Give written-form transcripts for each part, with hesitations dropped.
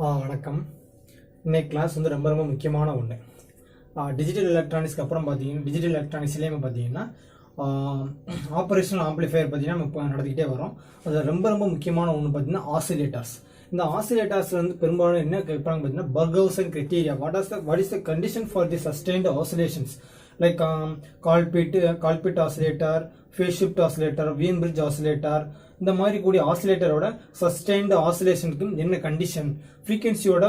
வணக்கம். இன்னைக்கு கிளாஸ் வந்து ரொம்ப ரொம்ப முக்கியமான ஒன்று. டிஜிட்டல் எலக்ட்ரானிக்ஸ்க்கு அப்புறம் பார்த்தீங்கன்னா டிஜிட்டல் எலக்ட்ரானிக்ஸ்லேயுமே பார்த்தீங்கன்னா ஆப்ரேஷனல் ஆம்பிளிஃபையர் பார்த்தீங்கன்னா நம்ம இப்போ நடத்திக்கிட்டே வரோம். அது ரொம்ப ரொம்ப முக்கியமான ஒன்று பார்த்தீங்கன்னா ஆசிலேட்டர்ஸ். இந்த ஆசிலேட்டர்ஸ் வந்து பெரும்பாலும் என்ன கேட்பாங்க பார்த்தீங்கன்னா Barkhausen criteria. What is the condition for the sustained oscillations like Colpitts oscillator, phase shift oscillator, Wien bridge oscillator, இந்த மாதிரி கூடிய ஆசிலேட்டரோட சஸ்டெயின்டு ஆசிலேஷனுக்கு என்ன கண்டிஷன், ஃப்ரீக்வன்சியோட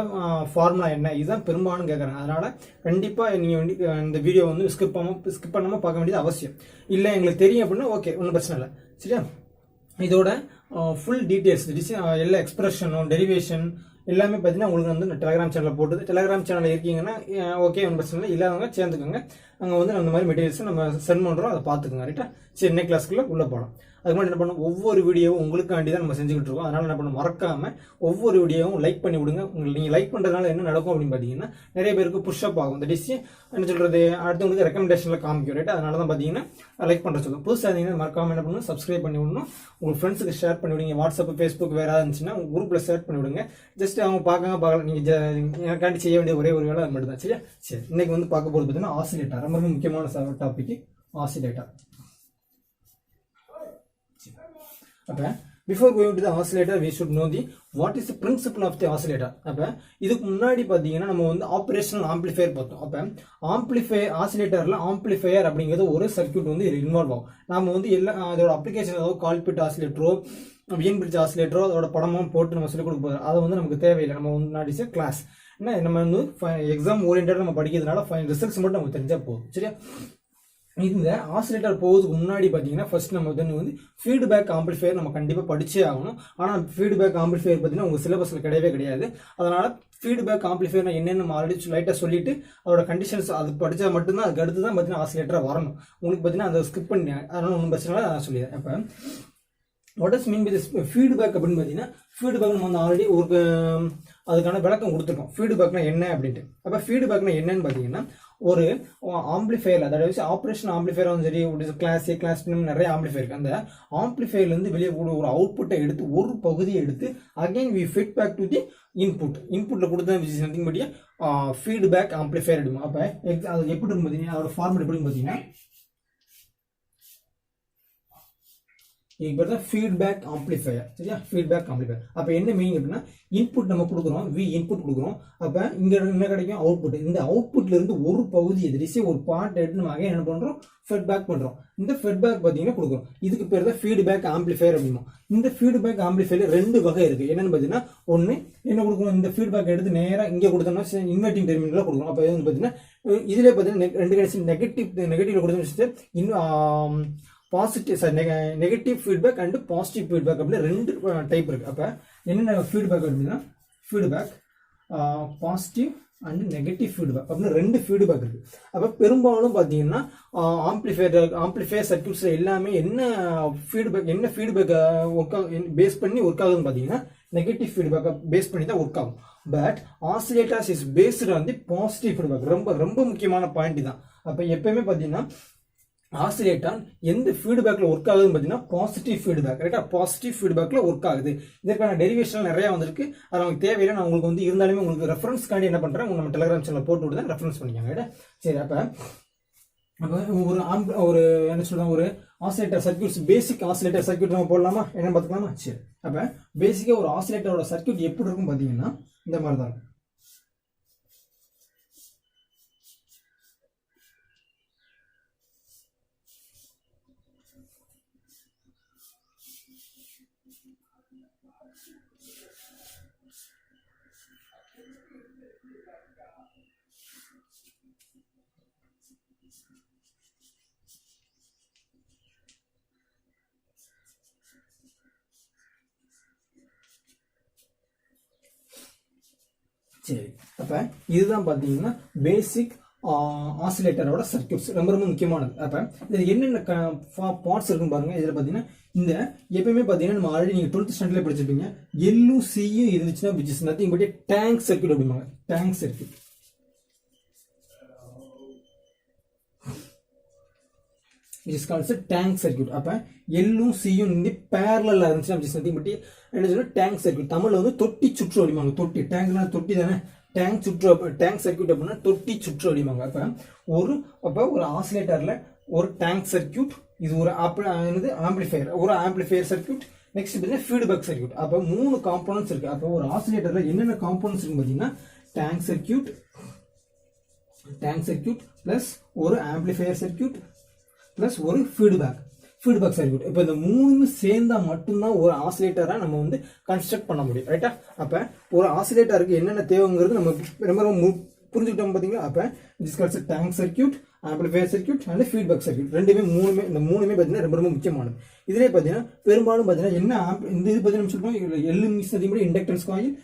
ஃபார்முலா என்ன, இதுதான் பெரும்பாலும் கேட்குறாங்க. அதனால கண்டிப்பாக நீங்கள் இந்த வீடியோ வந்து ஸ்கிப் பண்ணாமல் பார்க்க வேண்டியது அவசியம். இல்லை எங்களுக்கு தெரியும் அப்படின்னா ஓகே, ஒன்றும் பிரச்சனை இல்லை. சரியா? இதோட ஃபுல் டீட்டெயில்ஸ் எல்லா எக்ஸ்பிரஷனும் டெரிவேஷன் எல்லாமே பார்த்தீங்கன்னா உங்களுக்கு வந்து டெலிகிராம் சேனலில் போட்டுது. டெலிகிராம் சேனலில் இருக்கீங்கன்னா ஓகே, ஒன்றும் பிரச்சனை இல்லை. இல்லாதவங்க சேர்ந்துக்கோங்க. அங்கே வந்து அந்த மாதிரி மெட்டீரியல்ஸை நம்ம சென்ட் பண்ணுறோம், அதை பார்த்துக்கோங்க. ரைட்டா? சரி, இன்னைக்கு கிளாஸ்க்குள்ளே உள்ளே போகலாம். அதுக்கு மாதிரி என்ன பண்ணணும், ஒவ்வொரு வீடியோவும் உங்களுக்காண்டி தான் நம்ம செஞ்சுக்கிட்டு இருக்கோம். அதனால என்ன பண்ண மறக்காம ஒவ்வொரு வீடியோவும் லைக் பண்ணி விடுங்க. உங்களுக்கு நீங்கள் லைக் பண்ணுறதுனால என்ன நடக்கும் அப்படின்னு பார்த்தீங்கன்னா நிறைய பேருக்கு புஷ்அப் ஆகும். இந்த டிஷ் என்ன சொல்றது, அடுத்தவங்களுக்கு ரெக்கமெண்டேஷனில் காமிக்கும். ரைட்? அதனால தான் பார்த்தீங்கன்னா லைக் பண்ணுற சொல்லுங்கள். புதுசாக இருந்தீங்கன்னா மறக்காம என்ன பண்ணணும், சப்ஸ்கிரைப் பண்ணி விடணும். உங்கள் ஃப்ரெண்ட்ஸுக்கு ஷேர் பண்ணி விடுங்க. வாட்ஸ்அப், ஃபேஸ்புக் வேறு ஏதாவது இருந்துச்சுன்னா உங்கள் குரூப்பில் ஷேர் பண்ணி விடுங்க. ஜஸ்ட் அவங்க பார்க்கல. நீங்கள் எனக்காண்டி செய்ய வேண்டிய ஒரே ஒரு வேலை அது மட்டும் தான். சரியா? சரி, இன்னைக்கு வந்து பார்க்க போகிறது பார்த்தீங்கன்னா ஆசிலேட்டர். ரொம்ப முக்கியமான டாபிக் ஆசிலேட்டர். அப்ப before going to the oscillator we should know the what is the principle of the oscillator. அப்ப இதுக்கு முன்னாடி பாத்தீங்கன்னா நம்ம வந்து ஆபரேஷனல் ஆம்பிளிஃபையர் பார்த்தோம். அப்ப ஆம்பிளிஃபையர் ஆசிலேட்டர்ல ஆம்பிளிஃபையர் அப்படிங்கிறது ஒரு சர்க்யூட் வந்து இன்வால்வ் ஆகும். நாம வந்து எல்லா அதோட அப்ளிகேஷன் ஏதாவது கால்பிட் ஆசிலேட்டரோ வீன் பிரிட்ஜ் ஆசிலேட்டரோ அதோட படமும் போட்டு நம்ம சொல்லிக் கொடுக்க போகிறோம். அதை வந்து நமக்கு தேவையில்லை. நம்ம முன்னாடி கிளாஸ் என்ன நம்ம வந்து எக்ஸாம் ஓரியன்டா நம்ம படிக்கிறதுனால ரிசல்ட்ஸ் மட்டும் நமக்கு தெரிஞ்சா போதும். சரியா? இந்த ஆசிலேட்டர் போகிறதுக்கு முன்னாடி பார்த்தீங்கன்னா ஃபர்ஸ்ட் நம்ம வந்து ஃபீட்பேக் ஆம்பிளிஃபையர் நம்ம கண்டிப்பாக படிச்சே ஆகணும். ஆனால் ஃபீட்பேக் ஆம்பிளிஃபையர் பார்த்தீங்கன்னா உங்கள் சிலபஸில் கிடையவே கிடையாது. அதனால ஃபீட்பேக் ஆம்பிளிஃபையர் என்னென்னு நம்ம ஆல்ரெடி லைட்டாக சொல்லிட்டு அதோட கண்டிஷன்ஸ் அது படித்தா மட்டும்தான் அதுக்கு அடுத்து தான் பார்த்தீங்கன்னா ஆசிலேட்டராக வரணும். உங்களுக்கு பார்த்தீங்கன்னா அதை ஸ்கிப் பண்ணி அதனால ஒன்றும் பிரச்சனை நான் சொல்லிடுறேன். அப்போ what is mean by feedback அப்படின்னு பார்த்தீங்கன்னா ஃபீட்பேக் நம்ம வந்து ஆல்ரெடி ஒரு அதுக்கான விளக்கம் கொடுத்துருக்கோம். ஃபீட்பேக்னா என்ன அப்படின்ட்டு. அப்போ ஃபீட்பேக்னா என்னன்னு பார்த்தீங்கன்னா ஒரு ஆம்பிளிஃபையர், அதாவது ஆப்ரேஷன் ஆம்பிளிஃபையர் வந்து சரி, கிளாஸ் ஏ கிளாஸ் நிறைய ஆம்பிளிஃபையர் இருக்கு. அந்த ஆம்பிளிஃபையர்லேருந்து வெளியே கூட ஒரு அவுட்புட்டை எடுத்து ஒரு பகுதியை எடுத்து again we feedback to the இன்புட்டில் கொடுத்தா நத்திங் பட் ஃபீட்பேக் ஆம்பிளிஃபையர் எடுக்கும். அப்போ அது எப்படி இருக்கும் பார்த்தீங்கன்னா அதோட ஃபார்முலா எப்படின்னு பார்த்தீங்கன்னா ஃபீட்பேக் ஆம்பிளிஃபையர். சரியா? Feedback amplifier. அப்ப என்ன மீனிங் அப்படின்னா இன்புட் நம்ம கொடுக்குறோம், இன்புட் கொடுக்குறோம். அப்ப இங்க என்ன கிடைக்கும், அவுட்புட். இந்த அவுட்புட்ல இருந்து ஒரு பகுதி எதிரிச்சு ஒரு பார்ட் எடுத்து நம்ம அகைன் என்ன பண்றோம், ஃபீட்பேக் பண்றோம். இந்த ஃபீட்பேக் பாத்தீங்கன்னா கொடுக்குறோம். இதுக்கு பேர் தான் ஃபீட்பேக் ஆம்பிளிஃபையர் அப்படின்னா. இந்த ஃபீட்பேக் ஆம்பிளிஃபையர் ரெண்டு வகை இருக்கு. என்னன்னு பாத்தீங்கன்னா ஒன்னு என்ன கொடுக்கணும், இந்த ஃபீட்பேக் எடுத்து நேரா இங்க கொடுத்தோம்னா இன்வெர்டிங் டெர்மினல்ல கொடுக்கணும். அப்ப வந்து பாத்தீங்கன்னா இதுல பாத்தீங்கன்னா ரெண்டு கண்டிஷன் நெகட்டிவ்ல கொடுத்தோம்னு positive negative feedback and positive feedback அப்படின்னு ரெண்டு டைப் இருக்கு. அப்ப என்னென்ன ஃபீட்பேக் அப்படின்னா feedback positive and negative feedback அப்படின்னு ரெண்டு ஃபீட்பேக் இருக்கு. அப்ப பெரும்பாலும் பாத்தீங்கன்னா ஆம்பிளிஃபையர் சர்க்யூட்ஸ் எல்லாமே என்ன ஃபீட்பேக் பேஸ் பண்ணி ஒர்க் ஆகுதுன்னு பாத்தீங்கன்னா நெகட்டிவ் ஃபீட்பேக் பேஸ் பண்ணி தான் ஒர்க் ஆகும். But oscillators is based on the positive feedback. ரொம்ப ரொம்ப முக்கியமான பாயிண்ட் தான். அப்ப எப்பயுமே பாத்தீங்கன்னா ஆசிலேட்டர் எந்த ஃபீட்பேக்ல ஒர்க் ஆகுதுன்னு பார்த்தீங்கன்னா பாசிட்டிவ் ஃபீட்பேக். ரைட்டா? பாசிட்டிவ் ஃபீட்பேக்ல ஒர்க் ஆகுது. இதற்கான டெரிவேஷன் நிறைய வந்திருக்கு. அது நமக்கு தேவையில்லை. நான் உங்களுக்கு வந்து இருந்தாலுமே உங்களுக்கு ரெஃபரன்ஸ் காண்டி என்ன பண்றேன், நம்ம டெலிகிராம் சேனல் போட்டு விட்டு தான் ரெஃபரன்ஸ் பண்ணிக்காங்க. ரைட்டா? சரி, ஒரு என்ன சொல்றாங்க, ஒரு ஆசிலேட்டர் சர்க்யூட்ஸ் பேசிக் ஆசிலேட்டர் சர்க்யூட் நம்ம போடலாமா, என்ன பார்த்துக்கலாமா? சரி, அப்ப பேசிக்கா ஒரு ஆசிலேட்டரோட சர்க்யூட் எப்படி இருக்கும் பார்த்தீங்கன்னா இந்த மாதிரி தான் இருக்கும். சரி, அப்ப இதுதான் பாத்தீங்கன்னா பேசிக் ஆசிலேட்டரோட சர்க்யூட்ஸ். ரொம்ப ரொம்ப முக்கியமானது. அப்ப இதுல என்னென்ன பார்ட்ஸ் இருக்குன்னு பாருங்க. இதுல பாத்தீங்கன்னா இந்த எப்பயுமே பாத்தீங்கன்னா நம்ம ஆல்ரெடி நீங்க 12th ஸ்டாண்டர்ட்ல படிச்சிருப்பீங்க. எல்லும் சியும் இருந்துச்சுன்னா which is nothing but a tank circuit அப்படிம்பாங்க. Tank circuit. which is called as a tank circuit. அப்ப எல்லும் சியும் இந்த பேரலல்ல இருந்துச்சுன்னா which is nothing but என்ன சொல்ற tank circuit. தமிழ்ல வந்து தொட்டி சுற்று அப்படிமாங்க. தொட்டி டேங்க்னா தொட்டி தானே. டேங்க் சர்க்யூட் அப்படின்னா தொட்டி சுற்று அப்படிமாங்க. அப்ப ஒரு ஆசிலேட்டர்ல ஒரு டேங்க் சர்க்யூட், இது ஒரு ஆம்பிளிஃபையர், ஒரு ஆம்பிளிஃபையர் சர்க்யூட், நெக்ஸ்ட் பார்த்தீங்கன்னா ஃபீட்பேக் சர்க்யூட். அப்போ 3 காம்போனன்ட்ஸ் இருக்கு. அப்போ ஒரு ஆசிலேட்டர்ல என்னென்ன காம்போனன்ட்ஸ் இருக்கு பார்த்தீங்கன்னா டேங்க் சர்க்யூட் பிளஸ் ஒரு ஆம்பிளிஃபையர் சர்க்யூட் பிளஸ் ஒரு ஃபீட்பேக் சர்க்யூட். இப்போ இந்த 3 சேர்ந்தா மட்டும்தான் ஒரு ஆசிலேட்டரை நம்ம வந்து கன்ஸ்ட்ரக்ட் பண்ண முடியும். ரைட்டா? அப்போ ஒரு ஆசிலேட்டருக்கு என்னென்ன தேவைங்கிறது நம்ம ரொம்ப புரிஞ்சுக்கிட்டோம் பார்த்தீங்களா? அப்போ discuss tank circuit, amplifier circuit and feedback circuit இந்த மூணுமே பார்த்தீங்கன்னா ரொம்ப முக்கியமானது. இதுலேயே பார்த்தீங்கன்னா பெரும்பாலும் பார்த்தீங்கன்னா இந்த இது பார்த்தீங்கன்னா சொல்லுவோம் எல்லு மிக்ஸ் அதிகமாக இண்டக்டன்ஸ் காயில்,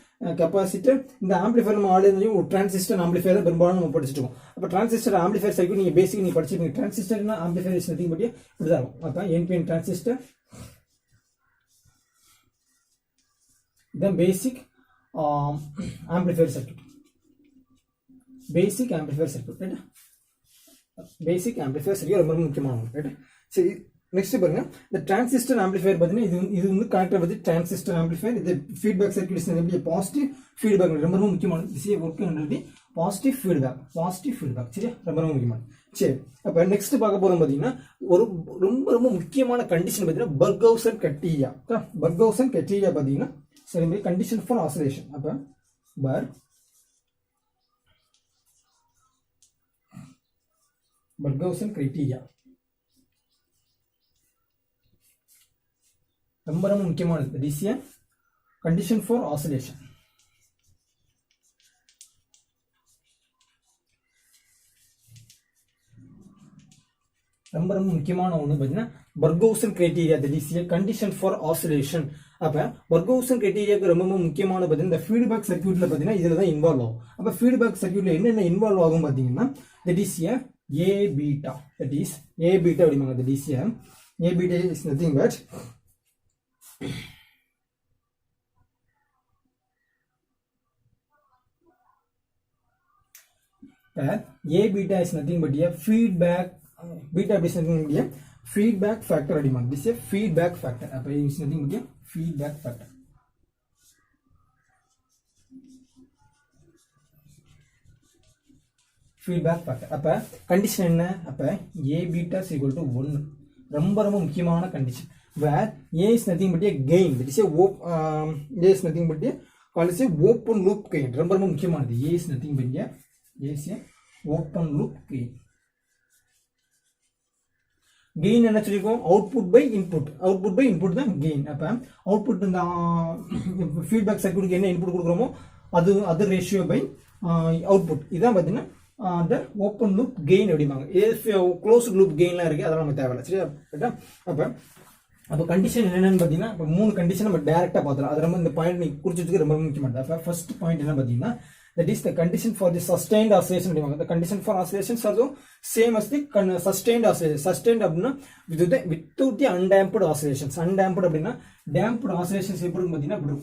கெப்பாசிட்டர், இந்த ஆம்பிளிஃபையர் நம்ம ஆல்ரெடி ஒரு டிரான்சிஸ்டர் ஆம்பிளிஃபையர் பெரும்பாலும் நம்ம படிச்சுட்டு இருக்கோம். அப்போ டிரான்சிஸ்டர் ஆம்பிளிஃபையர் சர்க்யூட் நீங்கள் பேசிக் நீங்கள் படிச்சிருக்கீங்க. டிரான்சிஸ்டர்னா ஆம்பிளிஃபையர் இஸ் நதிங் பட் இப்படிதான் இருக்கும். அப்போ NPN டிரான்சிஸ்டர் இதான் பேசிக் ஆம்பிளிஃபையர் சர்க்யூட். பேசிக் ஆம்பிளிஃபையர் சர்க்யூட் ரைட்டா? பேசிக் ஆம்பிளிஃபையர் சர்க்யூட் ரொம்ப முக்கியமானது ரைட்டா? சரி, நெக்ஸ்ட் பாருங்க, இந்த டிரான்சிஸ்டர் ஆம்பிளிஃபையர் பார்த்தீங்கன்னா இது வந்து கனெக்டர் வந்து டிரான்சிஸ்டர் ஆம்பிளிஃபையர். இது ஃபீட்பேக் சர்க்யூட் எப்படி பாசிட்டிவ் ஃபீட்பேக் ரொம்ப முக்கியமானது. திஸ் ஒர்க் பண்ணுறது பாசிட்டிவ் ஃபீட்பேக் சரியா? ரொம்ப முக்கியமானது. சரி, அப்போ நெக்ஸ்ட் பார்க்க போறோம் பார்த்தீங்கன்னா ஒரு ரொம்ப முக்கியமான கண்டிஷன் பார்த்தீங்கன்னா பர்கவுசன் கிரைட்டீரியா. பர்கவுசன் கிரைட்டீரியா பார்த்தீங்கன்னா சரி கண்டிஷன் ஃபார் ஆசிலேஷன். அப்போ பர்கவுசன் கிரைட்டீரியா ரொம்ப முக்கியமானது. That is a condition for oscillation. ரொம்ப முக்கியமான ஒன்று பார்த்தீங்கன்னா Barkhausen criteria. That is a condition for oscillation. அப்போ பர்கவுசன் கிரைட்டீரியாவுக்கு ரொம்ப முக்கியமான பார்த்தீங்கன்னா இந்த ஃபீட்பேக் சர்க்யூட்ல பார்த்தீங்கன்னா இதில் தான் இன்வால்வ் ஆகும். அப்போ ஃபீட்பேக் சர்க்யூட்ல என்னென்ன இன்வால்வ் ஆகும் பார்த்தீங்கன்னா that is a A beta அப்படிமாங்க. That is A beta is nothing but A beta is nothing but a feedback beta is nothing but a feedback factor அப்படிமாங்க. This is a feedback factor. அப்போ is nothing but a feedback factor. Feedback factor. அப்போ condition என்ன? அப்போ A beta is equal to 1 ரொம்ப முக்கியமான condition. Where A is nothing but a gain. That is a A is nothing but a called as a open loop gain. ரொம்ப முக்கியமானது. A is nothing but a open loop gain. Gain என்ன சொல்லிருக்கோம்? Output by input தான் gain. அப்போ output இந்த feedback சர்க்யூட்டுக்கு என்ன input கொடுக்குறோமோ அது ரேஷியோ பை அவுட்புட். இதான் பார்த்தீங்கன்னா அந்த ஓப்பன் லூப் கெயின் அப்படிம்பாங்க. க்ளோஸ் லூப் கெயின்லாம் இருக்குது, அதெல்லாம் நம்ம தேவையில்லை சரியா? அப்போ கண்டிஷன் என்னென்னு பார்த்தீங்கன்னா இப்போ 3 கண்டிஷன் நம்ம டேரெக்டாக பார்த்துக்கலாம். அது ரொம்ப இந்த பாயிண்ட் நீங்கள் குறிச்சிட்டு ரொம்ப முக்கியமானது. அப்போ ஃபர்ஸ்ட் பாயிண்ட் என்ன பார்த்தீங்கன்னா that is the condition for the sustained oscillation அப்படிம்பாங்க. The condition for oscillations are the same as the sustained oscillation. Sustained அப்படின்னா without the undamped oscillations. Undamped அப்படின்னா damped oscillations எப்படி பார்த்தீங்கன்னா இப்படி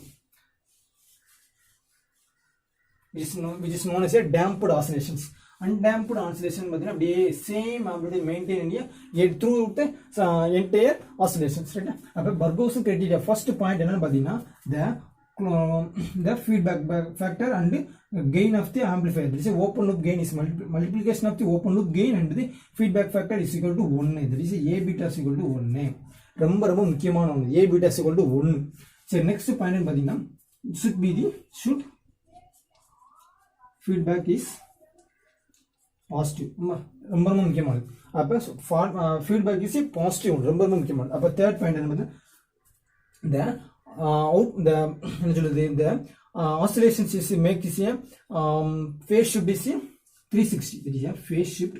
which is known as a damped oscillations. Undamped oscillation பார்த்தீங்கன்னா அப்படியே same அப்படியே maintain through the entire oscillations right? அப்போ பர்கவுசன் criteria first point என்னன்னு பார்த்தீங்கன்னா the feedback factor and gain of the amplifier. This is open loop gain is multiplication of the open loop gain and the feedback factor is equal to 1. That is A beta is equal to 1. ரொம்ப முக்கியமான ஒன்று. A beta is equal to 1. சரி, next point பார்த்தீங்கன்னா should feedback is positive. ரொம்ப முக்கியமானது. அப்போ feedback is positive ரொம்ப முக்கியமானது. அப்போ தேர்ட் பாயிண்ட் என்ன? என்ன சொல்லுது? இந்த oscillations is make this a phase shift is 360. That is a phase shift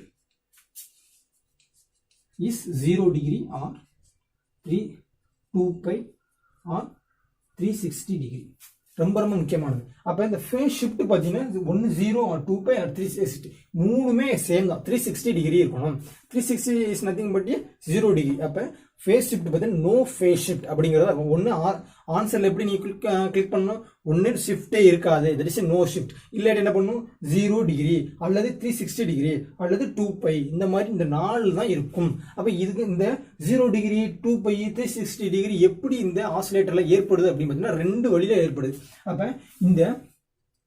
is 0 degree or 2 pi or 360 degree. ரொம்ப முக்கியமானது. அப்போ இந்த ஃபேஸ் ஷிஃப்ட் பார்த்தீங்கன்னா 1 0 or 2π or 360 மூணுமே சேம் தான். 360 டிகிரி இருக்கணும். 360 இஸ் நத்திங் பட் 0 டிகிரி. அப்போ ஃபேஸ் ஷிஃப்ட் பார்த்தீங்கன்னா நோ ஃபேஸ் ஷிஃப்ட் அப்படிங்கிறத ஒன்று ஆன்சரில் எப்படி நீ கிளிக் பண்ணணும், ஒன்று ஷிஃப்டே இருக்காது, தட் இஸ் நோ ஷிஃப்ட். இல்லாட்டி என்ன பண்ணணும் 0 டிகிரி அல்லது 360 டிகிரி அல்லது 2π, இந்த மாதிரி இந்த 4 தான் இருக்கும். அப்போ இதுக்கு இந்த 0 டிகிரி 2π 360 டிகிரி எப்படி இந்த ஆசிலேட்டரில் ஏற்படுது அப்படின்னு பார்த்தீங்கன்னா 2 வழியில் ஏற்படுது. அப்போ இந்த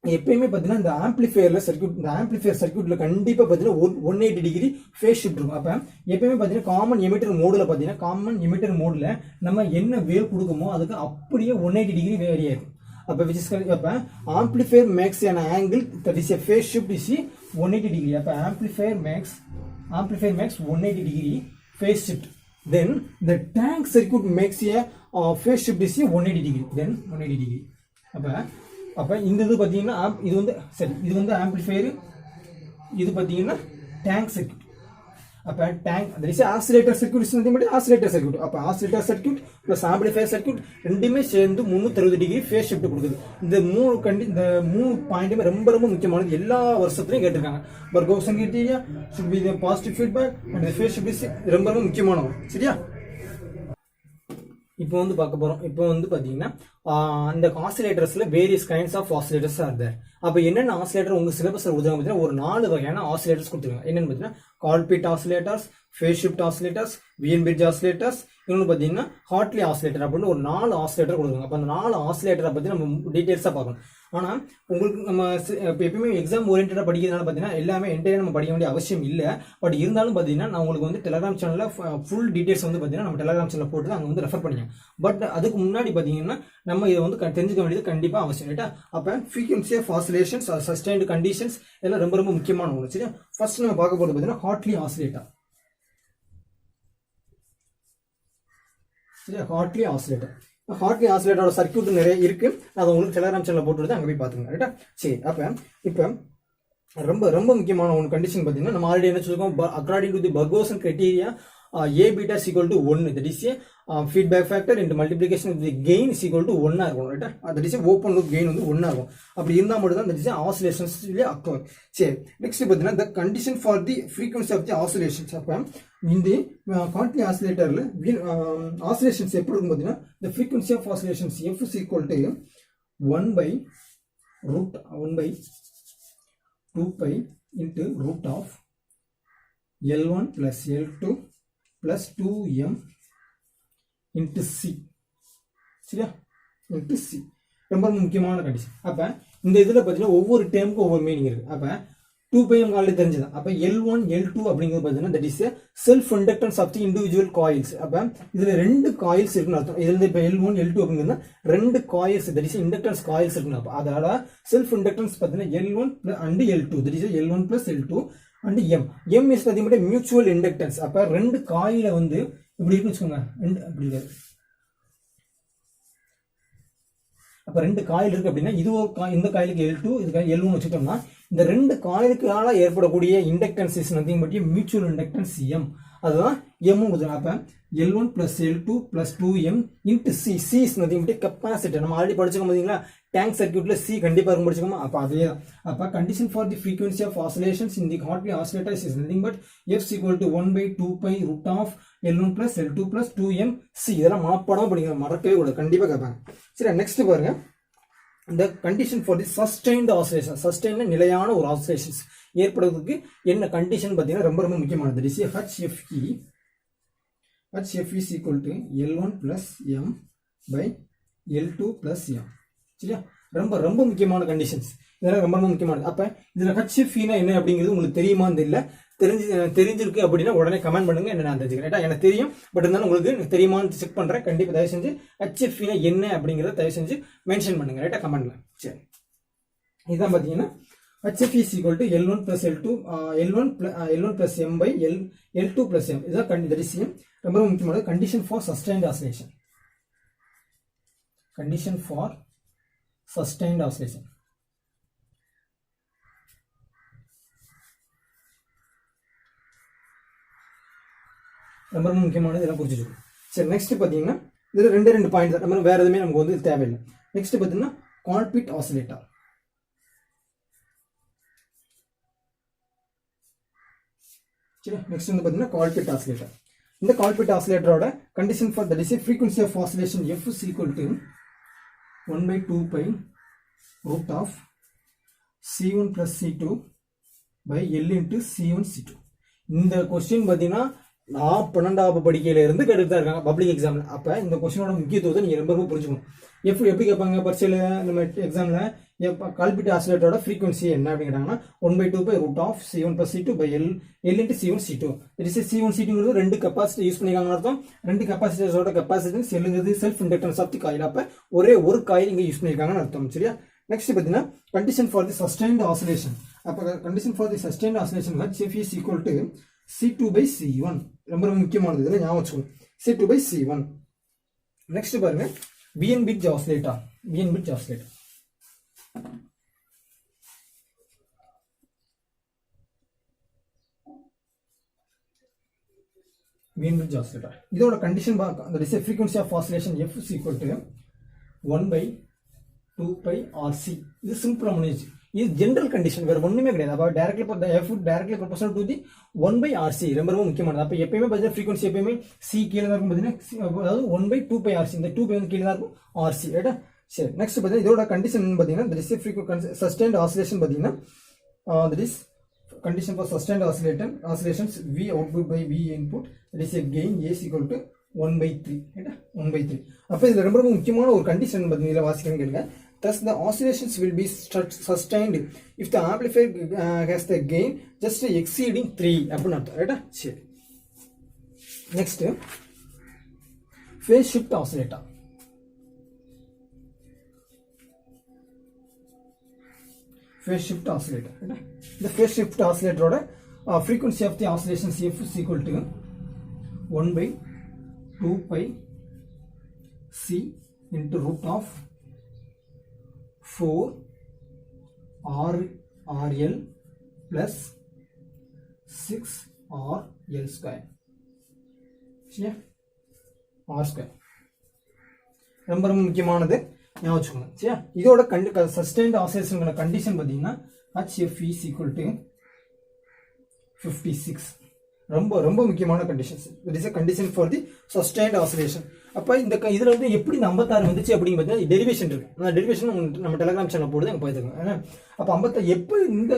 எப்பயுமே பார்த்தீங்கன்னா இந்த ஆம்பிளிஃபையரில் சர்க்யூட், இந்த ஆம்பிளிஃபையர் சர்க்யூட்டில் கண்டிப்பாக பார்த்தீங்கன்னா 180 டிகிரி ஃபேஸ் ஷிஃப்ட் இருக்கும். அப்போ எப்பயுமே பார்த்தீங்கன்னா காமன் எமிட்டர் மோடில் பார்த்தீங்கன்னா காமன் எமிட்டர் மோடில் நம்ம என்ன வேவ் கொடுக்குமோ அதுக்கு அப்படியே 180 டிகிரி வேரி ஆகும். அப்போ விச் இஸ் அப்போ amplifier makes an angle that is a phase shift is 180 degree. அப்போ amplifier makes 180 degree phase shift. then the tank circuit makes a phase shift is 180 degree, then 180 degree. அப்போ இந்த இது பார்த்தீங்கன்னா இது வந்து சரி, இது வந்து ஆம்பிளிஃபையர், இது பார்த்தீங்கன்னா டேங்க் சர்க்யூட். அப்போ tank that is oscillator circuit is nothing but oscillator circuit. அப்போ oscillator circuit plus amplifier circuit ரெண்டுமே சேர்ந்து 360 டிகிரி ஃபேஸ் ஷிஃப்ட் கொடுக்குது. இந்த மூணு பாயிண்ட்டுமே ரொம்ப ரொம்ப முக்கியமானது, எல்லா வருஷத்துலையும் கேட்டிருக்காங்க. பர்கோசன் criteria should be the positive feedback and the phase shift is ரொம்ப ரொம்ப முக்கியமானது. சரியா? இப்போ வந்து பார்க்க போறோம். இப்போ வந்து பாத்தீங்கன்னா இந்த ஆசிலேட்டர்ஸ்ல various kinds of oscillators are there. அப்போ என்னென்ன ஆசிலேட்டர் உங்க சிலபஸ்ல கொடுத்தாங்க பார்த்தீங்கன்னா ஒரு 4 வகையான ஆசிலேட்டர்ஸ் கொடுத்துருக்காங்க. என்னன்னு பார்த்தீங்கன்னா கால்பிட் ஆசிலேட்டர்ஸ், ஃபேஸ் ஷிஃப்ட் ஆசிலேட்டர்ஸ், வியன் பிரிட்ஜ் ஆசிலேட்டர்ஸ், இன்னொன்று பார்த்தீங்கன்னா ஹார்ட்லி ஆசிலேட்டர் அப்படின்னு ஒரு 4 ஆசிலேட்டர் கொடுக்குறாங்க. அப்போ அந்த 4 ஆசிலேட்டரை பற்றி நம்ம டீட்டெயில்ஸாக பார்க்கணும். ஆனால் உங்களுக்கு நம்ம இப்போ எப்பயுமே எக்ஸாம் ஓரியன்டாக படிக்கிறதுனால பார்த்தீங்கன்னா எல்லாமே என்டையர் நம்ம படிக்க வேண்டிய அவசியம் இல்லை. பட் இருந்தாலும் பார்த்தீங்கன்னா நான் உங்களுக்கு வந்து டெலகிராம் சேனலில் ஃபுல் டீட்டெயில்ஸ் வந்து பார்த்தீங்கன்னா நம்ம டெலகிராம் சேனலில் போட்டு அங்கே வந்து ரெஃபர் பண்ணிங்க. பட் அதுக்கு முன்னாடி பார்த்தீங்கன்னா நம்ம இதை வந்து தெரிஞ்சுக்க வேண்டியது கண்டிப்பாக அவசியம் ரைட்டா. அப்போ frequency of oscillations, sustained conditions எல்லாம் ரொம்ப ரொம்ப முக்கியமான ஒன்று. சரியா? ஃபர்ஸ்ட் நம்ம பார்க்க போகிறது பார்த்தீங்கன்னா ஹார்ட்லி ஆசிலேட்டர். சரியா? Hartley oscillator. ஹார்ட்லி ஆசிலேட்டரோட சர்க்யூட் நிறைய இருக்கு, அதை உங்களுக்கு டெலகிராம் சேனலில் போட்டு அங்கே போய் பார்த்துங்க ரைட்டா. சரி, அப்போ இப்போ ரொம்ப ரொம்ப முக்கியமான ஒன்று கண்டிஷன் பார்த்தீங்கன்னா நம்ம ஆல்ரெடி என்ன சொல்லிருக்கோம், according to the Barkhausen criteria A beta is equal to 1, that is a feedback factor into multiplication of the gain is equal to 1 ஆகும் ரைட்டா. that is a open loop gain வந்து 1 ஆகும். அப்படி இருந்தால் மட்டும் தான் that is oscillations will occur. சரி, next பார்த்தீங்கன்னா the condition for the frequency of the oscillations. அப்போ இந்த கால்ட்லி ஆசிலேட்டர்ல ஆசிலேஷன்ஸ் எப்படி இருக்கும் பார்த்தீங்கன்னா the frequency of oscillations f is equal to 1 by 2π into root of L1 plus L2 plus 2m into c. சரியா? into c. ரொம்ப முக்கியமான condition. அப்ப இந்த இதுல பாத்தீங்கன்னா ஒவ்வொரு டேர்முக்கும் ஒவ்வொரு மீனிங் இருக்கு. அப்ப 2πm ஆல்ரெடி தெரிஞ்சதான். அப்ப L1 L2 அப்படிங்கிறது பாத்தீங்கன்னா that is a self inductance of the individual coils. அப்ப இதுல 2 காயில்ஸ் இருக்குன்னு அர்த்தம். இதுல இப்ப L1 L2 அப்படிங்கிறது 2 coils, that is inductance coils இருக்குன்னு. அப்ப அதனால செல்ஃப் இண்டக்டன்ஸ் பாத்தீங்கன்னா L1 and L2, that is L1 plus L2 and m is பாத்தீங்கன்னா மியூச்சுவல் இண்டக்டன்ஸ். அப்ப 2 காயில வந்து இப்படி இருக்குன்னு வச்சுக்கோங்க, அப்படி இருக்காது. அப்ப 2 காயில் இருக்கு அப்படின்னா இது இந்த காயிலுக்கு L2, இதுக்கு L1 வச்சுட்டோம்னா இந்த 2 காயிலுக்கால ஏற்படக்கூடிய inductance is nothing but mutual inductance m. அதுதான் m. அப்ப L1 plus L2 plus 2m into c. c is nothing but capacitor. நம்ம ஆல்ரெடி படிச்சோம் பாத்தீங்களா, டேங்க் சர்க்யூட்ல c கண்டிப்பா இருக்கும் படிச்சோமா. அப்ப அதே அப்ப condition for the frequency of oscillations in the Hartley oscillator is nothing but f is equal to 1 by 2π root of L1 plus L2 plus 2m c. இதெல்லாம் மனப்பாடம் படிங்க, மறக்கவே கூடாது, கண்டிப்பா கேட்பாங்க. சரி, நெக்ஸ்ட் பாருங்க, the condition for the sustained oscillation. sustained நிலையான ஒரு oscillations ஏற்படுவதற்கு என்ன கண்டிஷன் பாத்தீங்கன்னா ரொம்ப ரொம்ப முக்கியமானது. that is HF is equal to L1 plus m by L2 plus m. சரியா? ரொம்ப ரொம்ப முக்கியமான கண்டிஷன்ஸ், இதெல்லாம் ரொம்ப ரொம்ப முக்கியமானது. அப்ப இதுல HF னா என்ன அப்படிங்கிறது உங்களுக்கு தெரியுமான்னு தெரியல, தெரிஞ்சிருக்கு அப்படின்னா உடனே கமெண்ட் பண்ணுங்க, என்ன நான் தெரிஞ்சுக்கிறேன். எனக்கு தெரியும், பட் இருந்தாலும் உங்களுக்கு தெரியுமான்னு செக் பண்றேன். கண்டிப்பா தயவு செஞ்சு HF னா என்ன அப்படிங்கறத தயவு செஞ்சு மென்ஷன் பண்ணுங்க ரைட்டா, கமெண்ட்ல. சரி, இதுதான் பாத்தீங்கன்னா HF is equal to L1 plus L2 L1 plus m by L2 plus m. இதுதான் கண்டிஷன் ரொம்ப முக்கியமானது. Condition for sustained oscillation. Condition for sustained oscillation. ரொம்ப முக்கியமானது, இதெல்லாம் புரிஞ்சுக்கணும். சரி, நெக்ஸ்ட் பாத்தீங்கன்னா இதுல ரெண்டு பாயிண்ட் தான், நம்ம வேற எதுவுமே நமக்கு வந்து தேவையில்லை. நெக்ஸ்ட் பாத்தீங்கன்னா கால்பிட் ஆசிலேட்டர். சரி. நெக்ஸ்ட் வந்து பார்த்தீங்கன்னா கால்பிட் ஆசிலேட்டர். இந்த கால்பிட் ஆசிலேட்டரோட condition for that is frequency of oscillation F is equal to 1/2 by root of C1 plus C2 by L into C1 C2. இந்த கொஸ்டின் பார்த்தீங்கன்னா நான் 12வது படிக்கையில இருந்து கேட்டுட்டு இருக்காங்க பப்ளிக் எக்ஸாம்ல. அப்ப இந்த கொஸ்டினோட முக்கியத்துவத்தை நீங்க ரொம்ப புரிஞ்சுக்கணும். எப்படி கேட்பாங்க பரீட்சையில நம்ம எக்ஸாம்ல கால்பிட் ஆசிலேட்டரோட ஃப்ரீக்வன்சி என்ன அப்படின்னு கேட்டாங்கன்னா 1/2 by root of C1 plus C2 by L into C1 C2. That is C1 C2 ரெண்டு கெப்பாசிட்டி யூஸ் பண்ணிருக்காங்க அர்த்தம். ரெண்டு கெப்பாசிட்டர்ஸோட கெப்பாசிட்டன்ஸ் Lங்கிறது self inductance of the coil. அப்ப ஒரே ஒரு காயில் இங்க யூஸ் பண்ணிருக்காங்கன்னு அர்த்தம். சரியா. நெக்ஸ்ட் பார்த்தீங்கன்னா condition for the sustained oscillation. அப்போ condition for the sustained oscillation HF is equal to C2 by C1. ரொம்ப முக்கியமானது, இதில் ஞாபகம் வச்சுக்கணும். C2 by C1. நெக்ஸ்ட் பாருங்க Wien bridge oscillator. Wien bridge oscillator Wien bridge oscillator இதோட condition the frequency of oscillation F is equal to 1/2 by RC. இது சிம்பிளா முடிஞ்சு. இது ஜெனரல் கண்டிஷன், வேற ஒண்ணுமே கிடையாது. அப்ப directly F directly proportional to the 1/RC. ரொம்ப முக்கியமானது. அப்ப எப்பயுமே பாத்தீங்கன்னா ஃப்ரீக்வன்சி எப்பயுமே C கீழ தான் இருக்கும். பாத்தீங்கன்னா அதாவது 1/2 பை RC. இந்த 2 பை வந்து கீழ தான் இருக்கும் RC. ரைட்டா. சரி. நெக்ஸ்ட் பாத்தீங்கன்னா இதோட கண்டிஷன் பாத்தீங்கன்னா that is frequency sustained oscillation பாத்தீங்கன்னா that is condition for sustained oscillations V output by V input, that is a gain A is equal to 1/3. ரைட்டா. 1/3. அப்ப இதுல ரொம்ப முக்கியமான ஒரு கண்டிஷன் பாத்தீங்கன்னா வாசிக்கணும் கேளுங்க. Thus, the oscillations will be sustained if the amplifier has the gain just exceeding 3. அப்படினு அர்த்தம். ரைட்டா. சரி. Next phase shift oscillator. Phase shift oscillator. ரைட்டா. இந்த phase shift oscillatorோட frequency of the oscillations F is equal to 1/2 pi C into root of 4 RL plus 6 RL square. சரியா. R square ரொம்ப முக்கியமானது, ஞாபகம் வச்சுக்கோங்க. சரியா. இதோட சஸ்டைன்ட் ஆசிலேஷன் கண்டிஷன் பாத்தீங்கன்னா HF is equal to 56. ரொம்ப முக்கியமான conditions. It is a condition for the sustained oscillation. அப்ப இந்த இதுல வந்து எப்படி 56 வந்துச்சு அப்படிங்க பார்த்தா டெரிவேஷன் இருக்கு. அந்த டெரிவேஷன் நம்ம டெலிகிராம் சேனல் போடுது, அங்க போயிடுங்க. அப்ப 56 எப்ப இந்த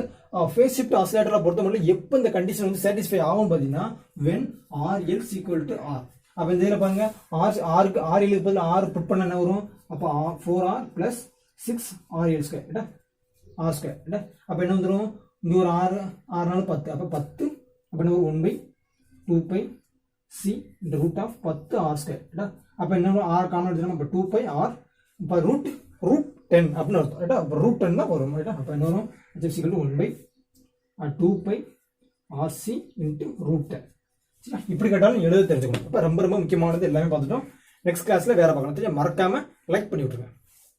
ஃபேஸ் ஷிஃப்ட் ஆசிலேட்டரை பொறுத்தவரை எப்ப இந்த கண்டிஷன் வந்து சாட்டிஸ்ஃபை ஆகும் பாத்தீங்கன்னா when RL is equal to R. அப்ப இந்த இதுல பாருங்க RL க்கு பதிலா R புட் பண்ண என்ன வரும்? அப்ப 4R plus 6RL square. ரைட்டா. R square. ரைட்டா. அப்ப என்ன வந்துரும்? இங்க ஒரு 6 4 10. அப்ப 10 அப்ப என்ன வரும்? 1/2 pi C into root of 10 R square. ரைட்டா. அப்ப என்ன R காமன் எடுத்துட்டோம். அப்ப 2 pi R அப்ப ரூட் 10 அப்படினு அர்த்தம். ரைட்டா. அப்ப ரூட் 10 தான் வரும். ரைட்டா. அப்ப என்ன வரும்? H is equal to 1/2 pi RC into root 10. சரி. இப்படி கேட்டாலும் எழுத தெரிஞ்சுக்கணும். அப்ப ரொம்ப முக்கியமானது எல்லாமே பார்த்துட்டோம். நெக்ஸ்ட் கிளாஸ்ல வேற பார்க்கலாம். மறக்காம லைக் பண்ணி விட்டுருங்க.